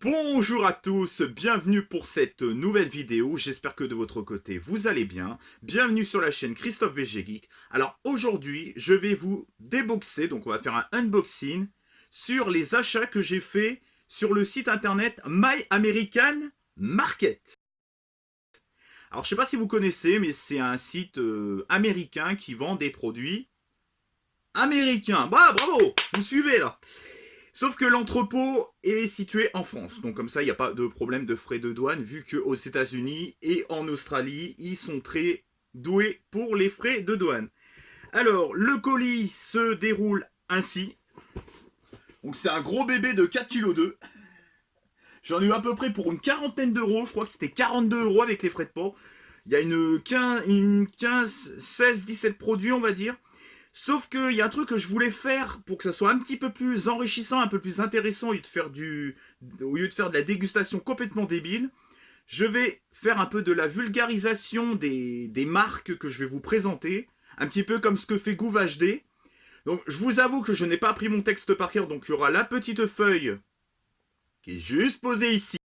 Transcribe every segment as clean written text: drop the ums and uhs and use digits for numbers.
Bonjour à tous, bienvenue pour cette nouvelle vidéo, j'espère que de votre côté vous allez bien. Bienvenue sur la chaîne Christophe VG Geek. Alors aujourd'hui, je vais vous déboxer, donc on va faire un unboxing sur les achats que j'ai fait sur le site internet My American Market. Alors je sais pas si vous connaissez, mais c'est un site américain qui vend des produits américains. Bah bravo, vous suivez là. Sauf que l'entrepôt est situé en France. Donc comme ça, il n'y a pas de problème de frais de douane, vu qu'aux États-Unis et en Australie, ils sont très doués pour les frais de douane. Alors, le colis se déroule ainsi. Donc c'est un gros bébé de 4,2 kg. J'en ai eu à peu près pour une quarantaine d'euros. Je crois que c'était 42 euros avec les frais de port. Il y a une 15 16, 17 produits, on va dire. Sauf qu'il y a un truc que je voulais faire pour que ça soit un petit peu plus enrichissant, un peu plus intéressant, au lieu de faire de la dégustation complètement débile. Je vais faire un peu de la vulgarisation des marques que je vais vous présenter, un petit peu comme ce que fait Gouv HD. Donc je vous avoue que je n'ai pas appris mon texte par cœur, donc il y aura la petite feuille qui est juste posée ici.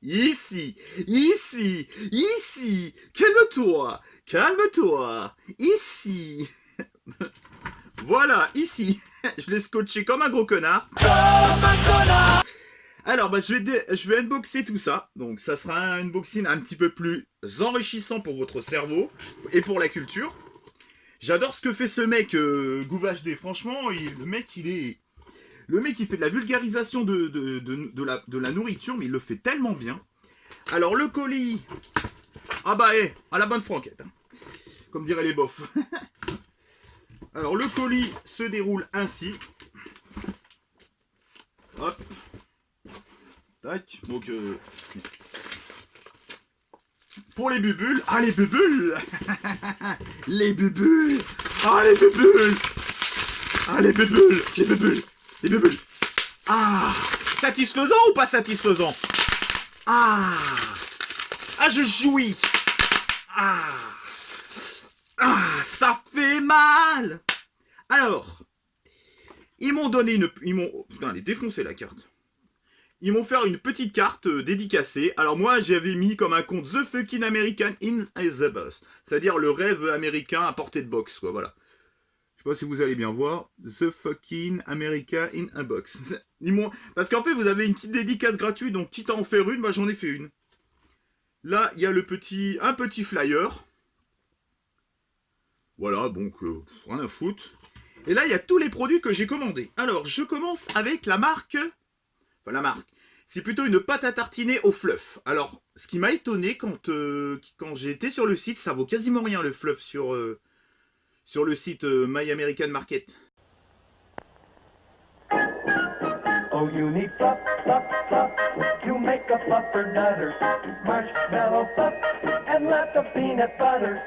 Ici, ici, ici, calme-toi, calme-toi, ici. Voilà, ici. Je l'ai scotché comme un gros connard. Comme un connard. Alors, je vais unboxer tout ça. Donc, ça sera un unboxing un petit peu plus enrichissant pour votre cerveau et pour la culture. J'adore ce que fait ce mec, Gouv HD. Franchement, le mec, il fait de la vulgarisation de la nourriture, mais il le fait tellement bien. Alors, le colis... Ah bah, à la bonne franquette. Hein. Comme diraient les bofs. Alors le colis se déroule ainsi. Hop. Tac. Donc pour les bubules. Ah les bubules. Les bubules. Ah les bubules. Ah les bubules. Les bubules. Les bubules. Ah. Satisfaisant ou pas satisfaisant? Ah. Ah je jouis. Ah. Ah, ça fait mal. Alors, ils m'ont donné une... Putain, elle est défoncée la carte. Ils m'ont fait une petite carte dédicacée. Alors moi, j'avais mis comme un compte The Fucking American in the Box. C'est-à-dire le rêve américain à portée de box, quoi, voilà. Je sais pas si vous allez bien voir. The Fucking America in a Box. Parce qu'en fait, vous avez une petite dédicace gratuite, donc quitte à en faire une, bah j'en ai fait une. Là, il y a un petit flyer. Voilà, donc rien à foutre. Et là, il y a tous les produits que j'ai commandés. Alors, je commence avec la marque... Enfin, la marque. C'est plutôt une pâte à tartiner au fluff. Alors, ce qui m'a étonné quand j'ai été sur le site, ça vaut quasiment rien le fluff sur le site My American Market. Oh, you need fluff, fluff, fluff to make a fluffer nutter. Marshmallow fluff and lots of peanut butter.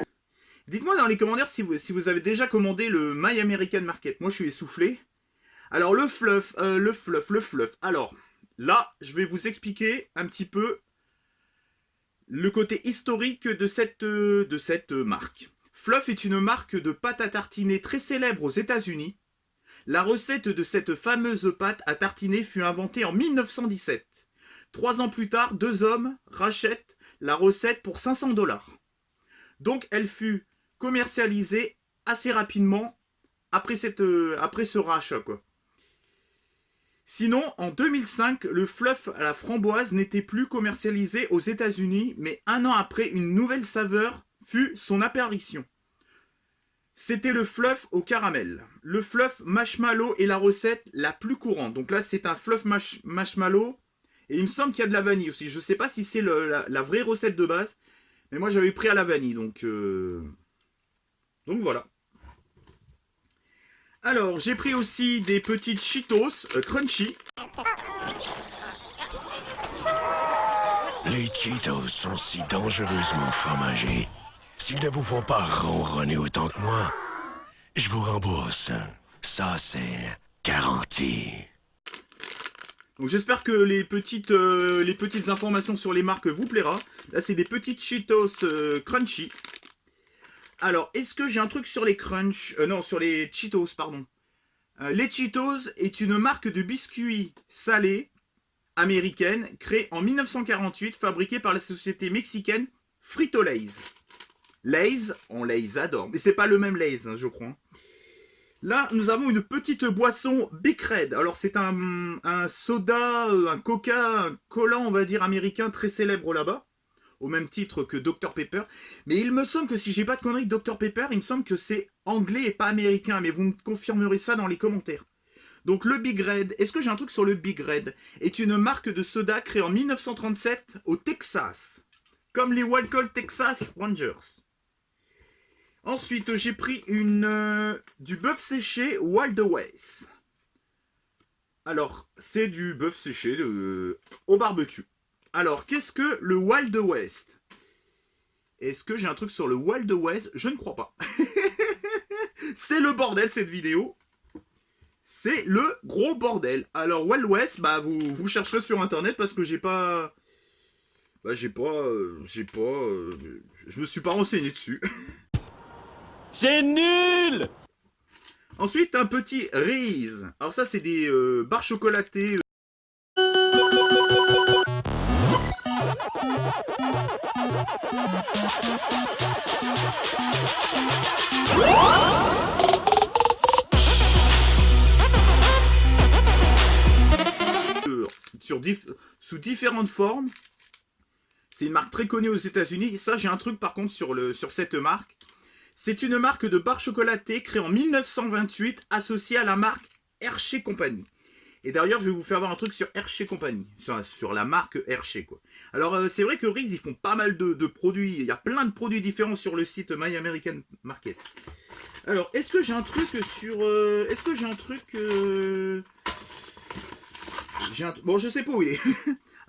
Dites-moi dans les commentaires si vous avez déjà commandé le My American Market. Moi, je suis essoufflé. Alors, le fluff. Alors, là, je vais vous expliquer un petit peu le côté historique de cette marque. Fluff est une marque de pâte à tartiner très célèbre aux États-Unis. La recette de cette fameuse pâte à tartiner fut inventée en 1917. 3 ans plus tard, 2 hommes rachètent la recette pour 500 $. Donc, elle fut commercialisé assez rapidement après ce rachat, quoi. Sinon, en 2005, le fluff à la framboise n'était plus commercialisé aux États-Unis, mais un an après, une nouvelle saveur fut son apparition. C'était le fluff au caramel. Le fluff marshmallow est la recette la plus courante. Donc là, c'est un fluff marshmallow, et il me semble qu'il y a de la vanille aussi. Je ne sais pas si c'est la vraie recette de base, mais moi j'avais pris à la vanille, donc voilà. Alors, j'ai pris aussi des petites Cheetos crunchy. Les Cheetos sont si dangereusement fromagés. S'ils ne vous font pas ronronner autant que moi, je vous rembourse. Ça, c'est garanti. Donc j'espère que les petites informations sur les marques vous plaira. Là, c'est des petites Cheetos crunchy. Alors, est-ce que j'ai un truc sur les crunch... non, sur les Cheetos, pardon. Les Cheetos est une marque de biscuits salés américaine, créée en 1948, fabriquée par la société mexicaine Frito-Lay's. Lay's, on Lay's adore, mais c'est pas le même Lay's, hein, je crois. Là, nous avons une petite boisson Big Red. Alors, c'est un soda, un coca, un collant, on va dire, américain très célèbre là-bas, au même titre que Dr Pepper. Mais il me semble que si j'ai pas de conneries, Dr Pepper, il me semble que c'est anglais et pas américain. Mais vous me confirmerez ça dans les commentaires. Donc, le Big Red, est-ce que j'ai un truc sur le Big Red? Est une marque de soda créée en 1937 au Texas, comme les Wild Colt Texas Rangers. Ensuite, j'ai pris du bœuf séché Wild West. Alors, c'est du bœuf séché au barbecue. Alors, qu'est-ce que le Wild West? Est-ce que j'ai un truc sur le Wild West? Je ne crois pas. C'est le bordel, cette vidéo. C'est le gros bordel. Alors, Wild West, bah, vous chercherez sur Internet parce que j'ai pas... Bah, je me suis pas renseigné dessus. C'est nul! Ensuite, un petit Reese. Alors ça, c'est des barres chocolatées. Sous différentes formes. C'est une marque très connue aux États-Unis. Ça, j'ai un truc par contre sur cette marque. C'est une marque de barres chocolatées créée en 1928, associée à la marque Hershey Company. Et d'ailleurs, je vais vous faire voir un truc sur Hershey Company, sur la marque Hershey, quoi. Alors, c'est vrai que Reese, ils font pas mal de produits. Il y a plein de produits différents sur le site My American Market. Alors, est-ce que j'ai un truc sur... est-ce que j'ai un truc... Bon, je sais pas où il est.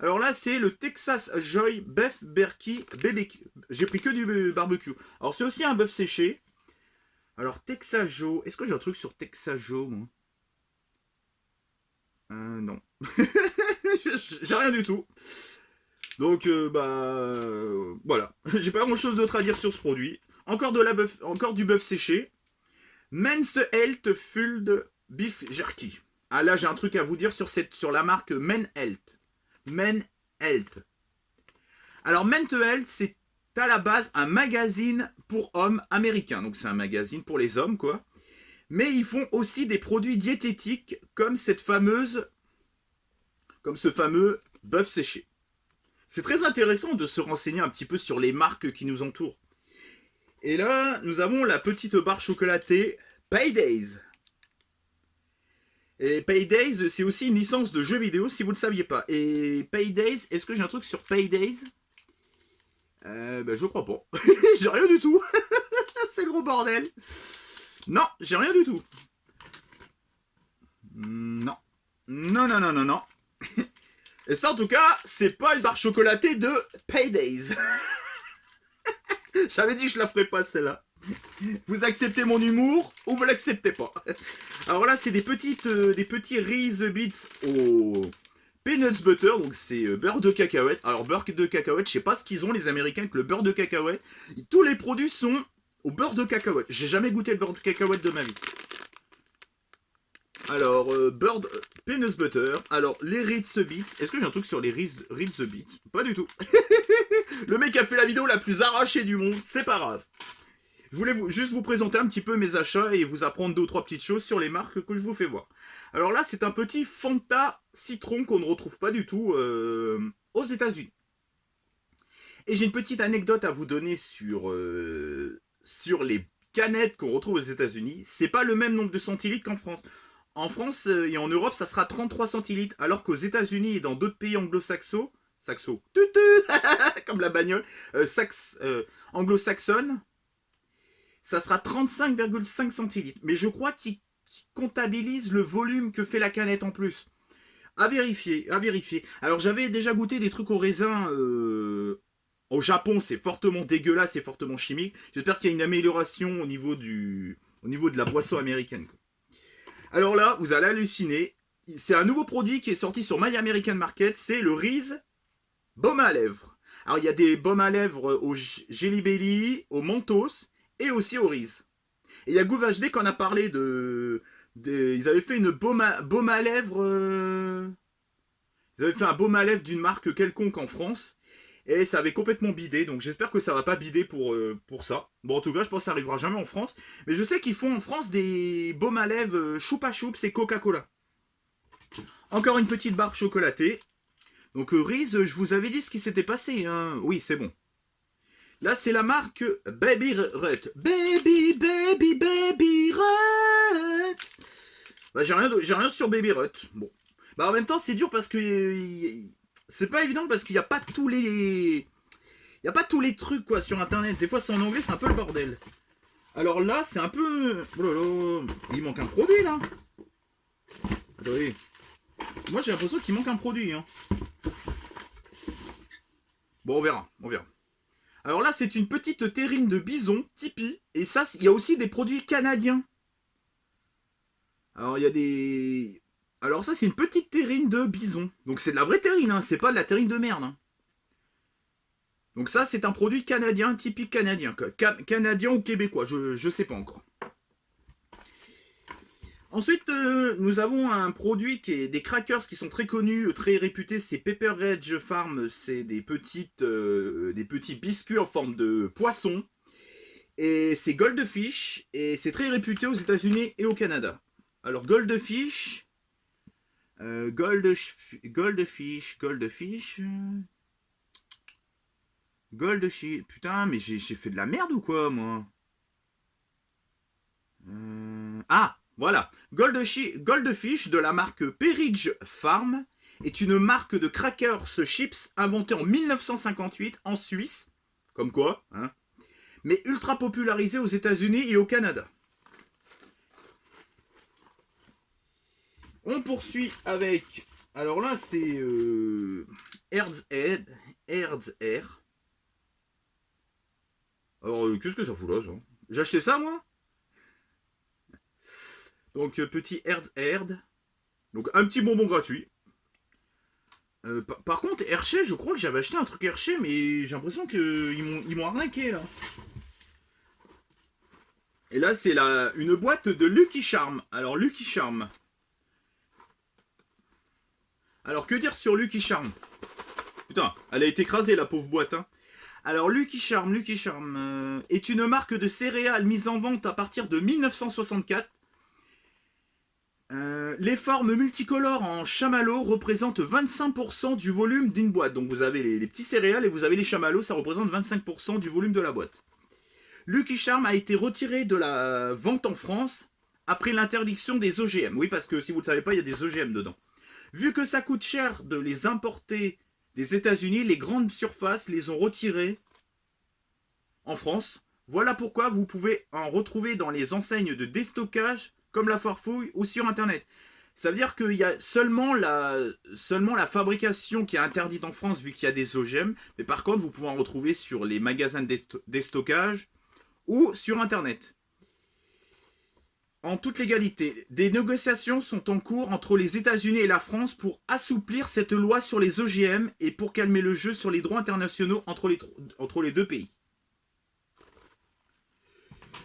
Alors là, c'est le Texas Joy Beef Jerky BBQ. J'ai pris que du barbecue. Alors, c'est aussi un bœuf séché. Alors, Texas Joe. Est-ce que j'ai un truc sur Texas Joe, moi? Non. J'ai rien du tout. Donc, voilà. J'ai pas grand-chose d'autre à dire sur ce produit. Encore du bœuf séché. Men's Health Filled Beef Jerky. Ah, là, j'ai un truc à vous dire sur la marque Men Health. Men Health. Alors, Men Health, c'est à la base un magazine pour hommes américain. Donc, c'est un magazine pour les hommes, quoi. Mais ils font aussi des produits diététiques comme ce fameux bœuf séché. C'est très intéressant de se renseigner un petit peu sur les marques qui nous entourent. Et là, nous avons la petite barre chocolatée Paydays. Et Paydays, c'est aussi une licence de jeux vidéo, si vous ne le saviez pas. Et Paydays, est-ce que j'ai un truc sur Paydays? Je crois pas. J'ai rien du tout. C'est le gros bordel. Non, j'ai rien du tout. Non. Non. Et ça, en tout cas, c'est pas une barre chocolatée de Paydays. J'avais dit que je la ferais pas, celle-là. Vous acceptez mon humour ou vous l'acceptez pas. Alors là, c'est des petits Reese Beats au peanuts butter, donc c'est beurre de cacahuète. Alors beurre de cacahuète, je sais pas ce qu'ils ont les Américains avec le beurre de cacahuète. Tous les produits sont au beurre de cacahuète. J'ai jamais goûté le beurre de cacahuète de ma vie. Alors, peanut butter. Alors, les Ritz Beats. Est-ce que j'ai un truc sur les Ritz Beats? Pas du tout. Le mec a fait la vidéo la plus arrachée du monde. C'est pas grave. Je voulais juste vous présenter un petit peu mes achats et vous apprendre 2 ou 3 petites choses sur les marques que je vous fais voir. Alors là, c'est un petit Fanta citron qu'on ne retrouve pas du tout aux États-Unis. Et j'ai une petite anecdote à vous donner sur les canettes qu'on retrouve aux États-Unis. C'est pas le même nombre de centilitres qu'en France. En France et en Europe, ça sera 33 centilitres, alors qu'aux États-Unis et dans d'autres pays anglo-saxons, comme la bagnole, anglo-saxonne, ça sera 35,5 centilitres. Mais je crois qu'ils comptabilisent le volume que fait la canette en plus. À vérifier, à vérifier. Alors j'avais déjà goûté des trucs au raisin au Japon, c'est fortement dégueulasse et fortement chimique. J'espère qu'il y a une amélioration au niveau de la boisson américaine, quoi. Alors là, vous allez halluciner. C'est un nouveau produit qui est sorti sur My American Market. C'est le Reese Baume à lèvres. Alors, il y a des baumes à lèvres au Jelly Belly, au Mentos et aussi au Reese. Et il y a Gouv HD qui en a parlé ils avaient fait une baume à lèvres... Ils avaient fait un baume à lèvres d'une marque quelconque en France. Et ça avait complètement bidé. Donc j'espère que ça va pas bider pour ça. Bon, en tout cas, je pense que ça arrivera jamais en France. Mais je sais qu'ils font en France des baumes à lèvres Choupa Choups et Coca-Cola. Encore une petite barre chocolatée. Donc Reese, je vous avais dit ce qui s'était passé. Hein. Oui, c'est bon. Là, c'est la marque Baby Rut. Baby Rut. Bah, j'ai rien sur Baby Rut. Bon. Bah, en même temps, c'est dur parce que c'est pas évident parce qu'il n'y a pas tous les trucs quoi sur internet. Des fois, c'est en anglais, c'est un peu le bordel. Alors là, c'est un peu. Oh là là. Il manque un produit là. Attendez. Moi, j'ai l'impression qu'il manque un produit. Hein. Bon, on verra. Alors là, c'est une petite terrine de bison, Tipeee. Et ça, il y a aussi des produits canadiens. Alors, il y a des... Alors ça, c'est une petite terrine de bison. Donc c'est de la vraie terrine, hein. C'est pas de la terrine de merde. Hein. Donc ça, c'est un produit canadien, typique canadien. Canadien ou québécois, je sais pas encore. Ensuite, nous avons un produit qui est des crackers qui sont très connus, très réputés. C'est Pepper Ridge Farm. C'est des petits biscuits en forme de poisson. Et c'est Goldfish. Et c'est très réputé aux États-Unis et au Canada. Alors Goldfish. Goldfish. Putain, mais j'ai fait de la merde ou quoi, moi? Ah, voilà. Goldfish de la marque Peridge Farm est une marque de crackers chips inventée en 1958 en Suisse. Comme quoi, hein? Mais ultra popularisée aux États-Unis et au Canada. On poursuit avec... Alors là, c'est... Heard's Air. Alors, qu'est-ce que ça fout là, ça? J'ai acheté ça, moi? Donc, petit Heard's. Donc, un petit bonbon gratuit. Par contre, Hershey, je crois que j'avais acheté un truc Hershey, mais j'ai l'impression qu'ils m'ont arnaqué, là. Et là, c'est une boîte de Lucky Charm. Alors, Lucky Charm. Alors, que dire sur Lucky Charm? Putain, elle a été écrasée, la pauvre boîte. Hein. Alors, Lucky Charm est une marque de céréales mise en vente à partir de 1964. Les formes multicolores en chamallow représentent 25% du volume d'une boîte. Donc, vous avez les petits céréales et vous avez les chamallows, ça représente 25% du volume de la boîte. Lucky Charm a été retiré de la vente en France après l'interdiction des OGM. Oui, parce que si vous ne le savez pas, il y a des OGM dedans. Vu que ça coûte cher de les importer des États-Unis, les grandes surfaces les ont retirés en France. Voilà pourquoi vous pouvez en retrouver dans les enseignes de déstockage comme la Farfouille ou sur Internet. Ça veut dire qu'il y a seulement la fabrication qui est interdite en France vu qu'il y a des OGM. Mais par contre, vous pouvez en retrouver sur les magasins de déstockage ou sur Internet. En toute légalité, des négociations sont en cours entre les États-Unis et la France pour assouplir cette loi sur les OGM et pour calmer le jeu sur les droits internationaux entre les deux pays.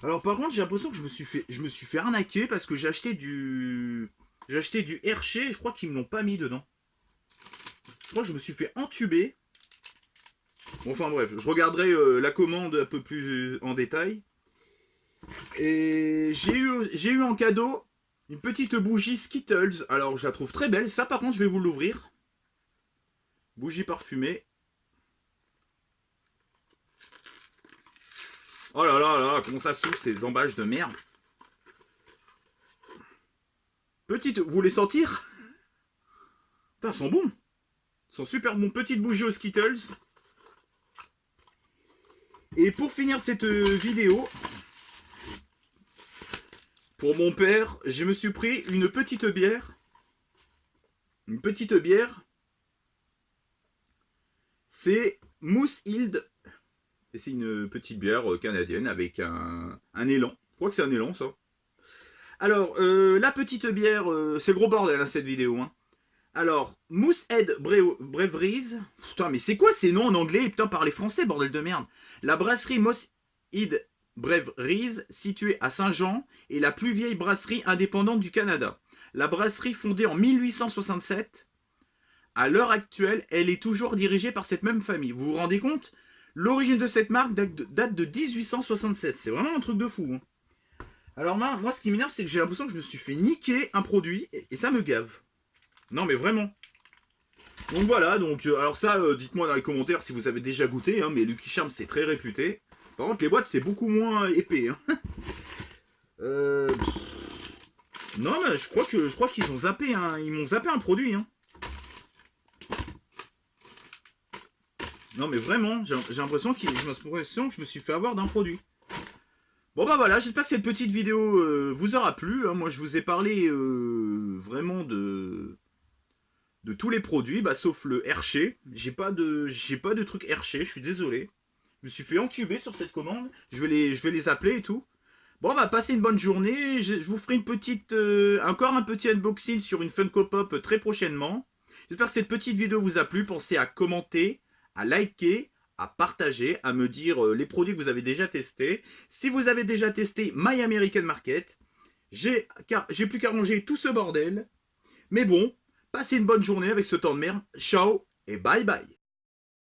Alors par contre, j'ai l'impression que je me suis fait arnaquer parce que j'ai acheté du Hershey, je crois qu'ils me l'ont pas mis dedans. Je crois que je me suis fait entuber. Bon, enfin bref, je regarderai la commande un peu plus en détail. Et j'ai eu en cadeau une petite bougie Skittles. Alors je la trouve très belle. Ça par contre je vais vous l'ouvrir. Bougie parfumée. Oh là là là, comment ça s'ouvre ces emballages de merde. Petite, vous voulez sentir? Putain, elles sont bons. Ils sont super bons. Petite bougie aux Skittles. Et pour finir cette vidéo... Pour mon père, je me suis pris une petite bière. Une petite bière. C'est Moose Hill. Et c'est une petite bière canadienne avec un élan. Je crois que c'est un élan, ça. Alors, la petite bière, c'est le gros bordel, hein, cette vidéo. Hein. Alors, Moosehead Breweries. Putain, mais c'est quoi ces noms en anglais? Putain, parlez français, bordel de merde. La brasserie Moosehead Breweries, située à Saint-Jean, est la plus vieille brasserie indépendante du Canada. La brasserie, fondée en 1867, à l'heure actuelle, elle est toujours dirigée par cette même famille. Vous vous rendez compte? L'origine de cette marque date de 1867. C'est vraiment un truc de fou. Hein. Alors moi, ce qui m'énerve, c'est que j'ai l'impression que je me suis fait niquer un produit et ça me gave. Non, mais vraiment. Donc voilà, alors ça, dites-moi dans les commentaires si vous avez déjà goûté, hein, mais Lucky Charms, c'est très réputé. Par contre, les boîtes, c'est beaucoup moins épais. Hein. Non, mais je crois qu'ils ont zappé, hein. Ils m'ont zappé un produit. Hein. Non, mais vraiment, j'ai l'impression que je me suis fait avoir d'un produit. Bon bah voilà, j'espère que cette petite vidéo vous aura plu. Hein. Moi, je vous ai parlé vraiment de tous les produits, bah, sauf le Hershey. J'ai pas de truc Hershey, je suis désolé. Je me suis fait entuber sur cette commande. Je vais les appeler et tout. Bon, bah, passez une bonne journée. Je vous ferai encore un petit unboxing sur une Funko Pop très prochainement. J'espère que cette petite vidéo vous a plu. Pensez à commenter, à liker, à partager, à me dire les produits que vous avez déjà testés. Si vous avez déjà testé My American Market, j'ai plus qu'à ranger tout ce bordel. Mais bon, passez une bonne journée avec ce temps de merde. Ciao et bye bye.